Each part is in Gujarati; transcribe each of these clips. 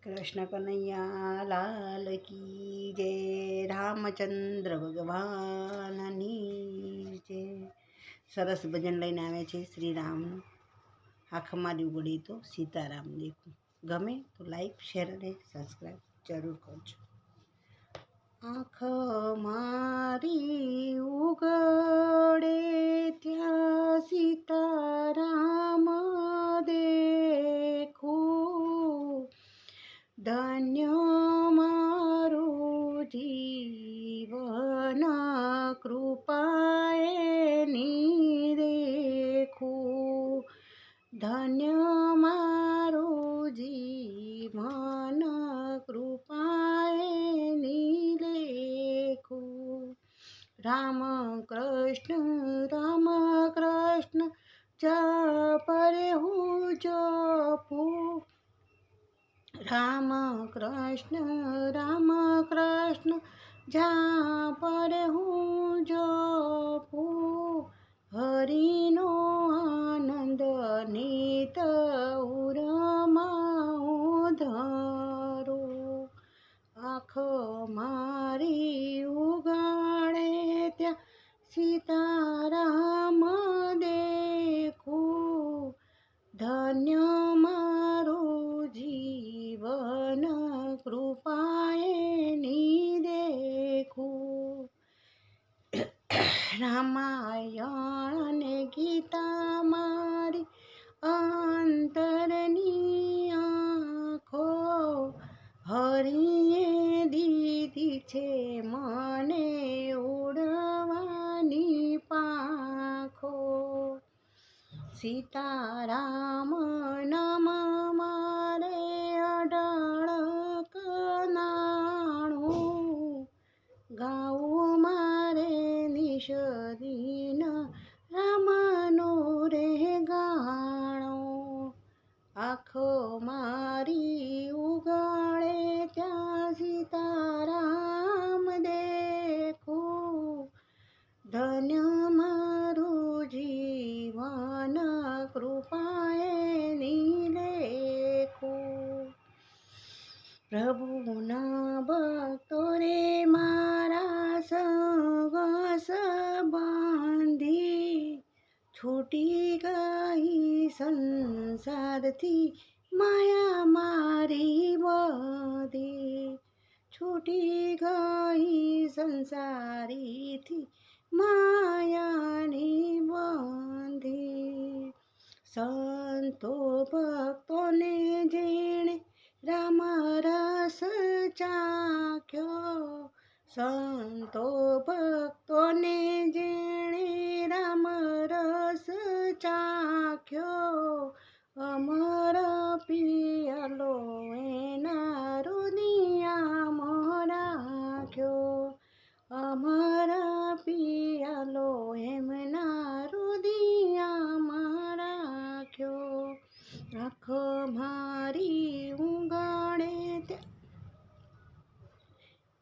कृष्ण कन्हैया लाल की जय। रामचंद्र ભગવાનની જય। સરસ ભજન લઈને આવે છે શ્રી રામનું। આંખ મારી ઉગડી તો સીતારામ દેખું। ગમે તો લાઈક શેર અને સબસ્ક્રાઈબ જરૂર કરજો। આંખ મારી ઉગડે ત્યાં સીતારામ દેખું। ધન્ય મારું જીવન કૃપાએ દેખું। ધન્ય મારું જીવન કૃપાએ દેખું। રામ કૃષ્ણ જપરે હું જપું। રામ કૃષ્ણ જ્યાં પર હું જપું। હરિનો આનંદ નિત ઉરમાં હું ધરું। આંખ મારી ઉગાડે ત્યાં સીતારામ દેખું। ધન્ય મારું જીવન કૃપાએ દેખું। રામાયણ અને ગીતા મારી અંતરની આંખો। હરિએ દીધી છે મને ઉડવાની પાંખો। સીતારામ નામ મારે અઢળક નાણું। ગાવું મારે નિષદીન રામનું રે ગાણું। આંખો મારી ઉગાડે ત્યાં સીતારામ દેખું। ધન્ય મારું જીવન કૃપાએ દેખું। પ્રભુના ભક્તો રે મારા સંગ સંબંધી। છૂટી ગઈ સંસારથી માયા મારી બધી। છૂટી ગઈ સંસારીથી માયાની બંધી। સંતો ભક્તોને જેણે રામ રસ ચાખ્યો। સંતો ભક્તોને જેણે રામ રસ ચાખ્યો। અમર પિયાલો એના હૃદયમાં રાખ્યો। અમર પિયાલો એમના હૃદયમાં રાખ્યો। આંખ મારી ઉગાડે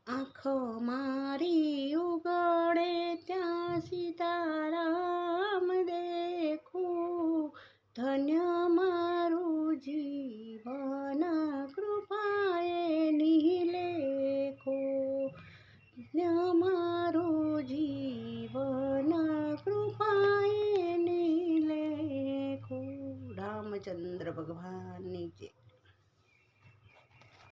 આંખ મારી ઉગાડે ત્યાં સીતારામ દેખું। ધન્ય મારું